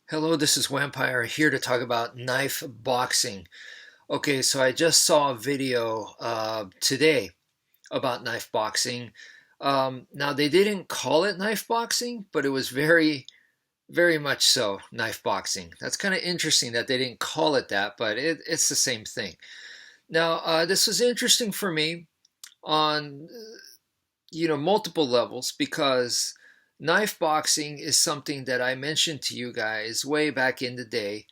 Hello, this is Wmpyr here to talk about knife boxing. Okay, so I just saw a video today about knife boxing. Now, they didn't call it knife boxing, but it was very much so knife boxing. That's kind of interesting that they didn't call it that, but it's the same thing. Now, this was interesting for me on multiple levels because knife boxing is something that I mentioned to you guys way back in the day.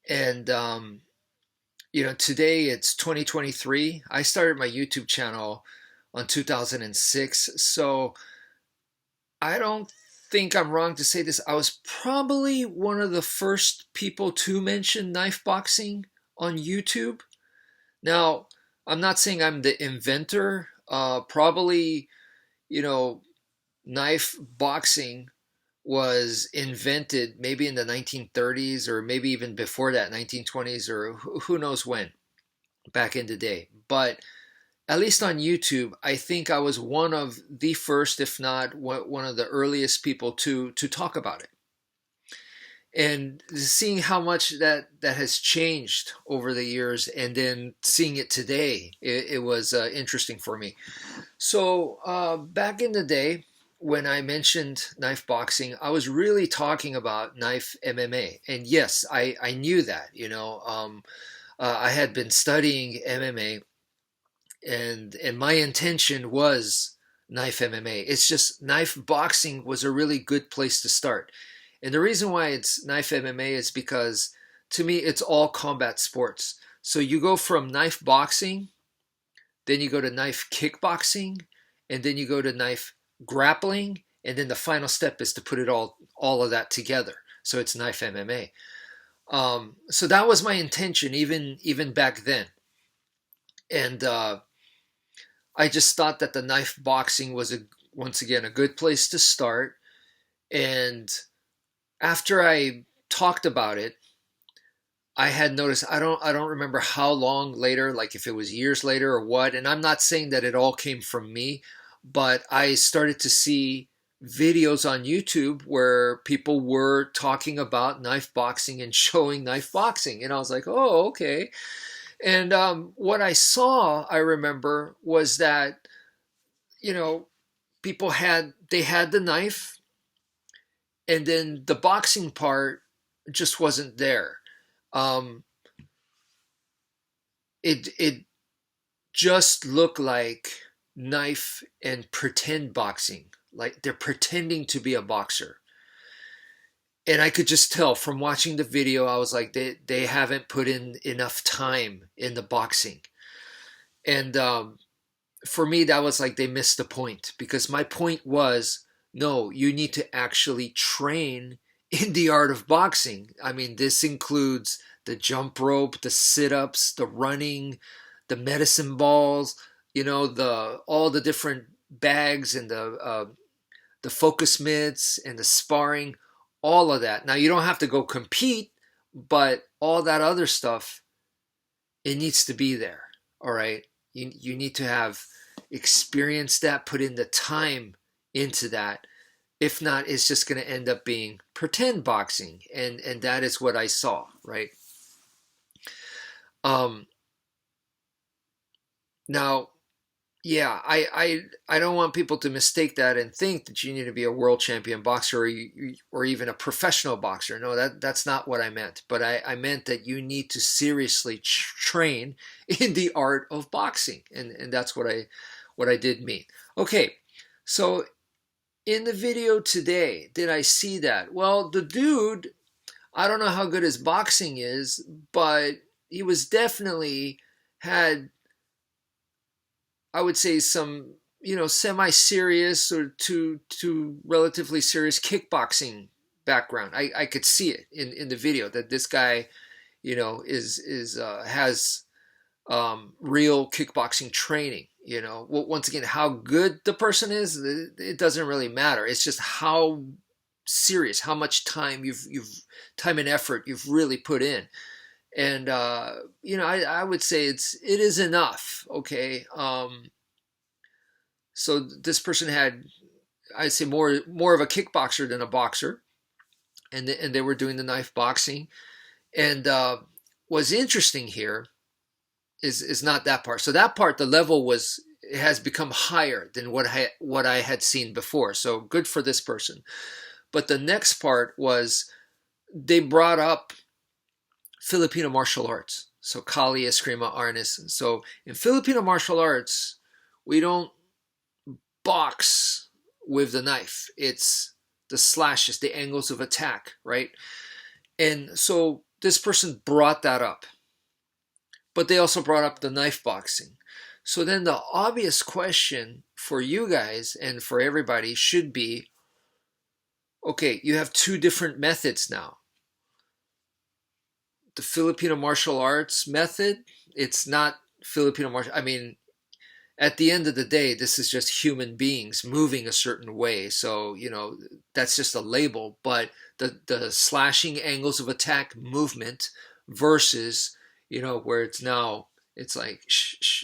And today it's 2023. I started my YouTube channel on 2006. So I don't think I'm wrong to say this. I was probably one of the first people to mention knife boxing on YouTube. Now, I'm not saying I'm the inventor. Probably, you know, knife boxing was invented maybe in the 1930s or maybe even before that, 1920s, or who knows when, back in the day. But at least on YouTube, I think I was one of the first, if not one of the earliest people to talk about it. And seeing how much that has changed over the years, and then seeing it today, it was interesting for me. So back in the day, when I mentioned knife boxing, I was really talking about knife MMA. And yes, I knew that, I had been studying MMA, and my intention was knife MMA. It's just knife boxing was a really good place to start. And the reason why it's knife MMA is because to me, it's all combat sports. So you go from knife boxing, then you go to knife kickboxing, and then you go to knife grappling, and then the final step is to put it all of that together. So it's knife MMA. So that was my intention even back then, and I just thought that the knife boxing was once again a good place to start. And after I talked about it, I had noticed I don't remember how long later, like if it was years later or what, and I'm not saying that it all came from me, but I started to see videos on YouTube where people were talking about knife boxing and showing knife boxing, and I was like, oh, okay. And what I saw, I remember, was that you know people had the knife, and then the boxing part just wasn't there. Um, it just looked like knife and pretend boxing, like they're pretending to be a boxer. And I could just tell from watching the video, I was like, they haven't put in enough time in the boxing. And for me, that was like they missed the point, because my point was, no, you need to actually train in the art of boxing. I mean, this includes the jump rope, the sit-ups, the running, the medicine balls, the all the different bags, and the focus mitts and the sparring, all of that. Now, you don't have to go compete, but all that other stuff, it needs to be there. All right. You need to have experienced that, put in the time into that. If not, it's just going to end up being pretend boxing. And that is what I saw, right? Um, Now, yeah, I don't want people to mistake that and think that you need to be a world champion boxer, or even a professional boxer. No, that's not what I meant. But I meant that you need to seriously train in the art of boxing, and that's what I did mean. Okay, so in the video today, did I see that? Well, the dude, I don't know how good his boxing is, but he was definitely had, I would say, some semi-serious or to relatively serious kickboxing background. I could see it in the video that this guy is has real kickboxing training. Once again, how good the person is, it doesn't really matter. It's just how serious, how much time you've time and effort you've really put in. And I would say it is enough. Okay. So this person had, I'd say, more of a kickboxer than a boxer. and they were doing the knife boxing. And what's interesting here is not that part. So that part, the level has become higher than what I had seen before. So good for this person. But the next part was they brought up Filipino martial arts. So Kali, Escrima, Arnis. So in Filipino martial arts, we don't box with the knife. It's the slashes, the angles of attack, right? And so this person brought that up. But they also brought up the knife boxing. So then the obvious question for you guys and for everybody should be, okay, you have two different methods now. The Filipino martial arts method, it's not Filipino martial, I mean, at the end of the day, this is just human beings moving a certain way. So, that's just a label. But the slashing angles of attack movement versus, where it's like,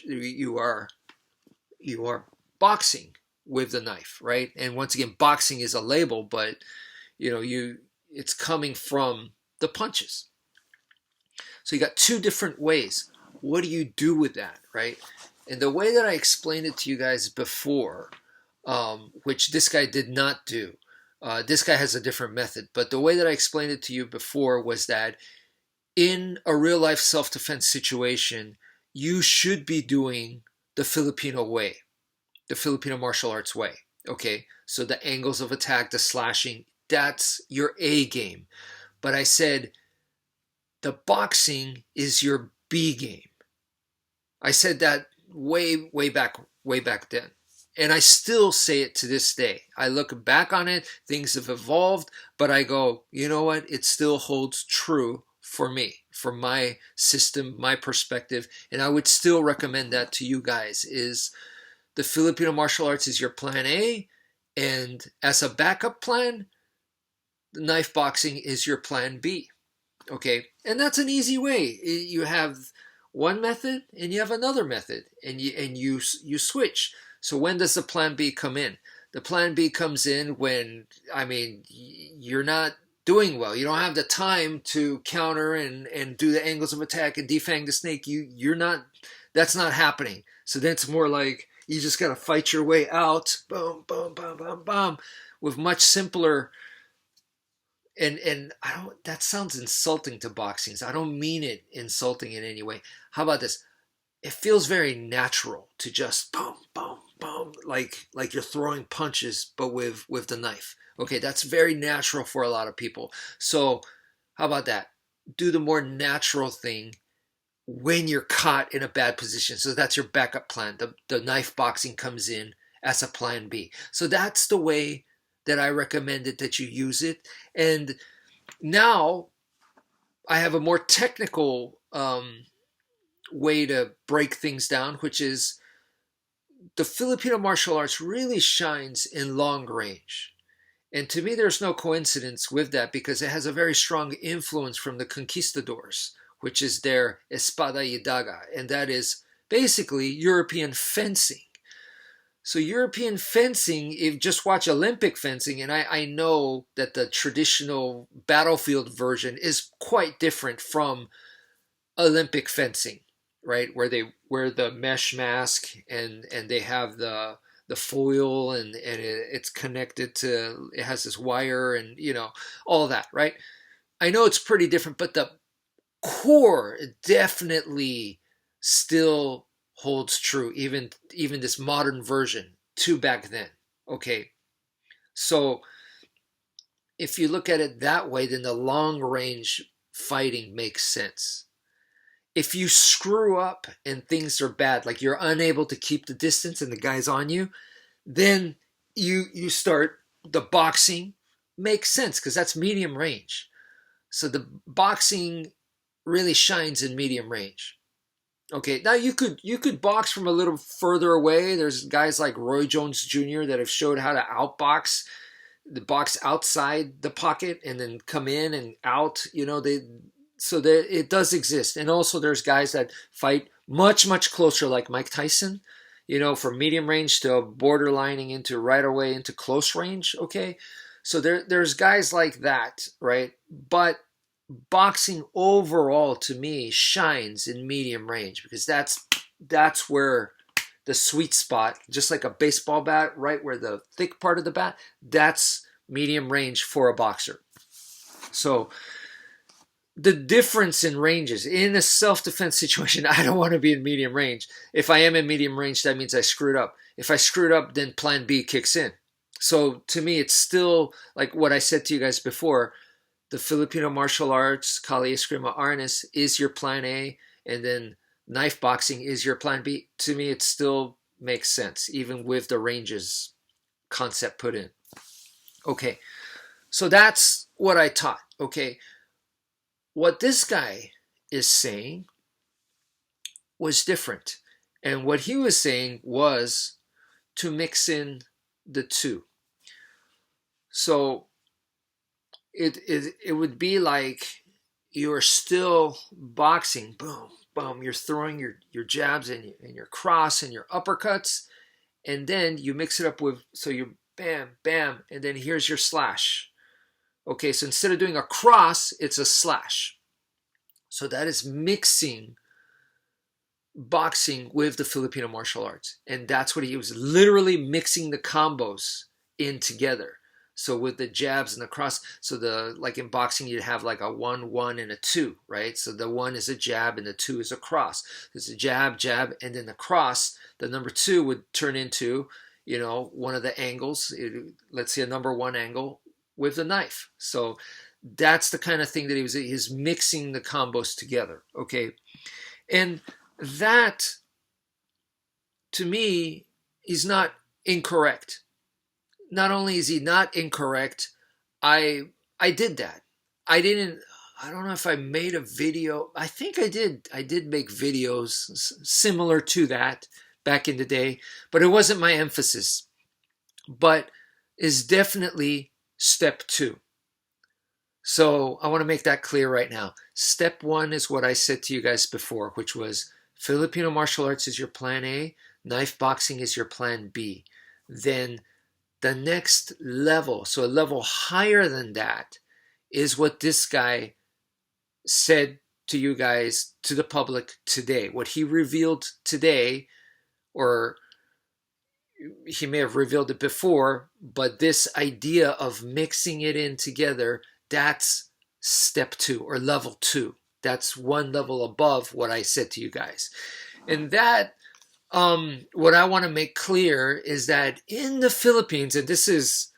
you are boxing with the knife, right? And once again, boxing is a label, but, it's coming from the punches. So you got two different ways. What do you do with that, right? And the way that I explained it to you guys before, which this guy did not do, this guy has a different method, but the way that I explained it to you before was that in a real life self-defense situation, you should be doing the Filipino way, the Filipino martial arts way. Okay, so the angles of attack, the slashing, that's your A game. But I said the boxing is your B game. I said that way back then. And I still say it to this day. I look back on it, things have evolved, but I go, you know what? It still holds true for me, for my system, my perspective. And I would still recommend that to you guys is the Filipino martial arts is your plan A. And as a backup plan, the knife boxing is your plan B. Okay. And that's an easy way. You have one method and you have another method and you switch. So when does the plan B come in? The plan B comes in when, you're not doing well. You don't have the time to counter and do the angles of attack and defang the snake. That's not happening. So then it's more like you just got to fight your way out. Boom, boom, boom, boom, boom. With much simpler. And that sounds insulting to boxing. I don't mean it insulting in any way. How about this? It feels very natural to just boom, boom, boom, like you're throwing punches, but with the knife. Okay, that's very natural for a lot of people. So how about that? Do the more natural thing when you're caught in a bad position. So that's your backup plan. The knife boxing comes in as a plan B. So that's the way that I recommended that you use it. And now I have a more technical way to break things down, which is the Filipino martial arts really shines in long range. And to me, there's no coincidence with that because it has a very strong influence from the conquistadors, which is their espada y daga. And that is basically European fencing. So European fencing, if just watch Olympic fencing, and I know that the traditional battlefield version is quite different from Olympic fencing, right? Where they wear the mesh mask and they have the foil and it's connected to, it has this wire and, all that, right? I know it's pretty different, but the core definitely still holds true, even this modern version to back then. Okay, so if you look at it that way, then the long range fighting makes sense. If you screw up and things are bad, like you're unable to keep the distance and the guy's on you, then you start the boxing. Makes sense because that's medium range. So the boxing really shines in medium range. Okay, now you could box from a little further away. There's guys like Roy Jones Jr. that have showed how to outbox, the box outside the pocket and then come in and out. It does exist. And also there's guys that fight much, much closer like Mike Tyson, from medium range to borderlining into right away into close range. Okay, So there's guys like that, right? But boxing overall to me shines in medium range, because that's where the sweet spot, just like a baseball bat, right where the thick part of the bat, that's medium range for a boxer. So the difference in ranges in a self-defense situation, I don't want to be in medium range. If I am in medium range, that means I screwed up. If I screwed up, then plan B kicks in. So to me, it's still like what I said to you guys before. The Filipino martial arts, Kali Escrima Arnis, is your plan A, and then knife boxing is your plan B. To me, it still makes sense, even with the ranges concept put in. Okay, so that's what I taught. Okay, what this guy is saying was different. And what he was saying was to mix in the two. So it would be like you're still boxing, boom, boom, you're throwing your jabs and your cross and your uppercuts, and then you mix it up with, so you're bam, bam, and then here's your slash. Okay, so instead of doing a cross, it's a slash. So that is mixing boxing with the Filipino martial arts. And that's what he was literally mixing the combos in together. So with the jabs and the cross, so like in boxing, you'd have like a 1-1 and a 2, right? So the 1 is a jab and the 2 is a cross. There's a jab, jab, and then the cross, the number 2 would turn into, one of the angles. Let's say a number 1 angle with the knife. So that's the kind of thing that he's mixing the combos together, okay? And that, to me, is not incorrect. Not only is he not incorrect, I did that. I don't know if I made a video. I think I did. I did make videos similar to that back in the day, but it wasn't my emphasis. But is definitely step 2. So I want to make that clear right now. Step 1 is what I said to you guys before, which was Filipino martial arts is your plan A, knife boxing is your plan B. Then the next level, so a level higher than that, is what this guy said to you guys, to the public today. What he revealed today, or he may have revealed it before, but this idea of mixing it in together, that's step 2 or level 2. That's one level above what I said to you guys. And that, what I want to make clear is that in the Philippines, and this is,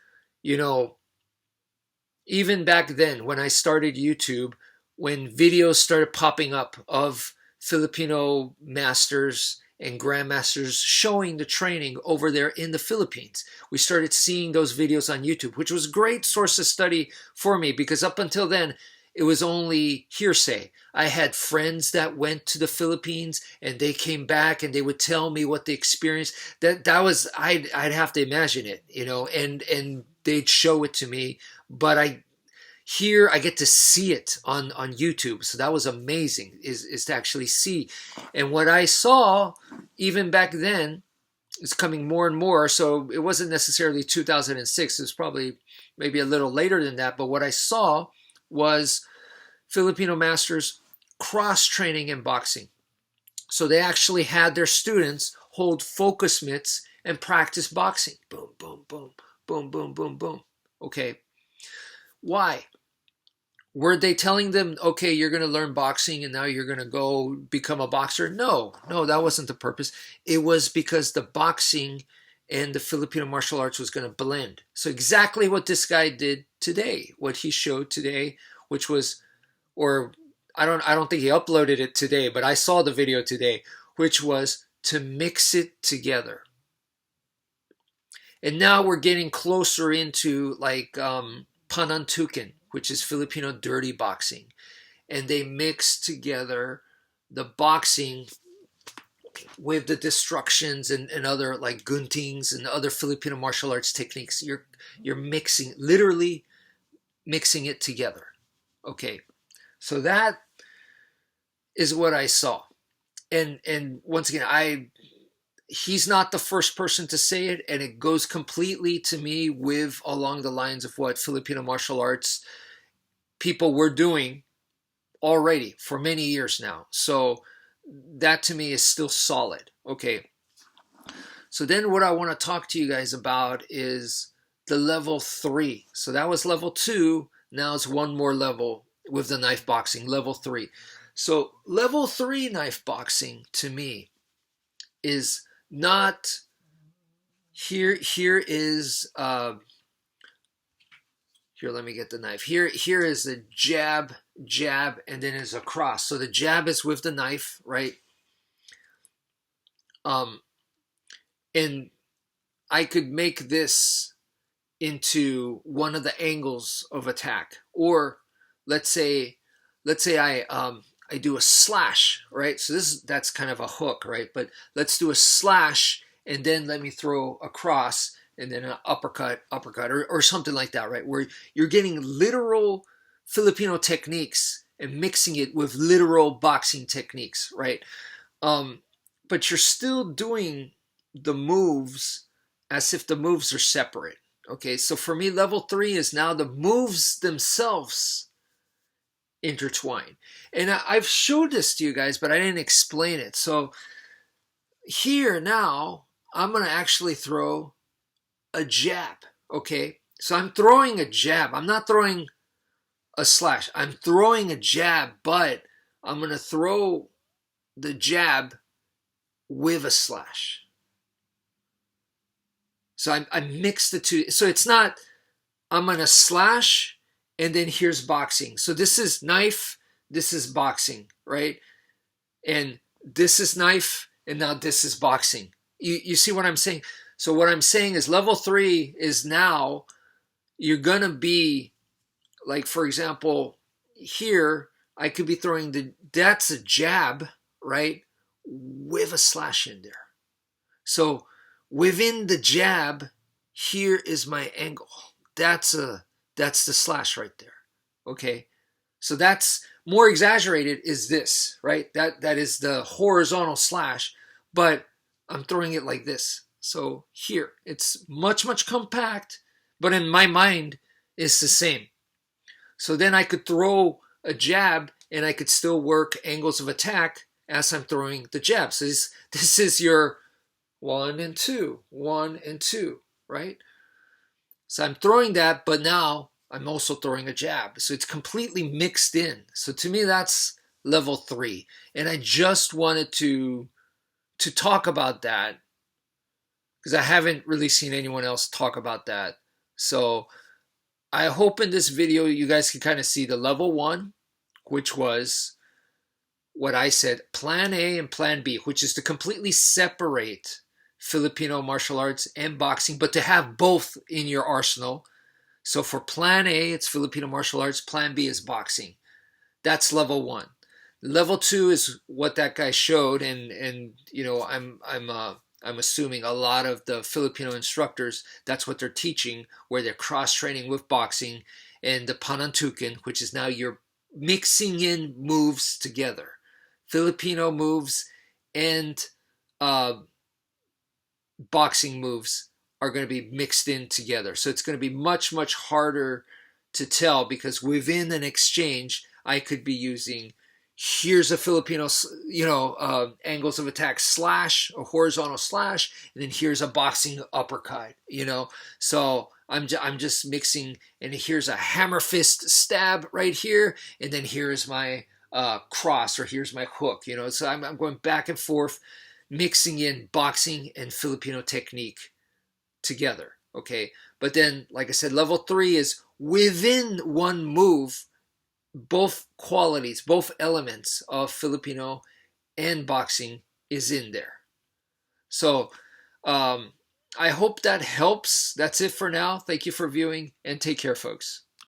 even back then when I started YouTube, when videos started popping up of Filipino masters and grandmasters showing the training over there in the Philippines, we started seeing those videos on YouTube, which was a great source of study for me, because up until then, it was only hearsay. I had friends that went to the Philippines and they came back and they would tell me what they experienced. That was, I'd have to imagine it, and they'd show it to me. But I get to see it on YouTube. So that was amazing, is to actually see. And what I saw even back then is coming more and more. So it wasn't necessarily 2006. It was probably maybe a little later than that. But what I saw was Filipino masters cross-training in boxing. So they actually had their students hold focus mitts and practice boxing. Boom, boom, boom, boom, boom, boom, boom. Okay. Why? Were they telling them, okay, you're going to learn boxing and now you're going to go become a boxer? No, that wasn't the purpose. It was because the boxing and the Filipino martial arts was going to blend. So exactly what this guy did today, what he showed today, which was, or I don't think he uploaded it today, but I saw the video today, which was to mix it together. And now we're getting closer into like panantukan, which is Filipino dirty boxing. And they mix together the boxing with the destructions and other like guntings and other Filipino martial arts techniques. You're mixing, literally mixing it together. Okay, so that is what I saw. And once again, he's not the first person to say it, and it goes completely to me with along the lines of what Filipino martial arts people were doing already for many years now. So that to me is still solid. Okay. So then what I want to talk to you guys about is the level 3. So that was level 2. Now it's one more level with the knife boxing, level 3. So level 3 knife boxing to me is not here. Here is here. Let me get the knife. Here is the jab, and then is a cross. So the jab is with the knife, right? And I could make this into one of the angles of attack, or let's say I do a slash, right? So that's kind of a hook, right? But let's do a slash, and then let me throw a cross, and then an uppercut, or something like that, right? Where you're getting literal Filipino techniques and mixing it with literal boxing techniques, right? But you're still doing the moves as if the moves are separate. Okay, so for me, level 3 is now the moves themselves intertwine. And I've showed this to you guys, but I didn't explain it. So here now, I'm going to actually throw a jab. Okay, so I'm throwing a jab. I'm not throwing a slash. I'm throwing a jab, but I'm going to throw the jab with a slash. So I mix the two. So it's not, I'm going to slash, and then here's boxing. So this is knife, this is boxing, right? And this is knife, and now this is boxing. You see what I'm saying? So what I'm saying is level 3 is now you're going to be, like, for example, here, I could be throwing that's a jab, right? With a slash in there. So within the jab, here is my angle. That's the slash right there. Okay, so that's more exaggerated is this, right? That is the horizontal slash, but I'm throwing it like this. So here, it's much compact, but in my mind, it's the same. So then I could throw a jab, and I could still work angles of attack as I'm throwing the jab. So this is your 1 and 2, 1 and 2, right? So I'm throwing that, but now I'm also throwing a jab. So it's completely mixed in. So to me, that's level 3. And I just wanted to talk about that because I haven't really seen anyone else talk about that. So I hope in this video you guys can kind of see the level 1, which was what I said, plan A and plan B, which is to completely separate Filipino martial arts and boxing, but to have both in your arsenal. So for plan A, it's Filipino martial arts. Plan B is boxing. That's level 1. Level 2 is what that guy showed, and you know, I'm assuming a lot of the Filipino instructors, that's what they're teaching, where they're cross-training with boxing, and the panantukan, which is now you're mixing in moves together. Filipino moves and boxing moves are going to be mixed in together. So it's going to be much harder to tell, because within an exchange, I could be using, here's a Filipino, angles of attack slash, a horizontal slash, and then here's a boxing uppercut, So I'm just mixing, and here's a hammer fist stab right here, and then here's my cross, or here's my hook, So I'm going back and forth, mixing in boxing and Filipino technique together, okay? But then, like I said, level 3 is within one move, both qualities, both elements of Filipino and boxing is in there. So I hope that helps. That's it for now. Thank you for viewing, and take care, folks.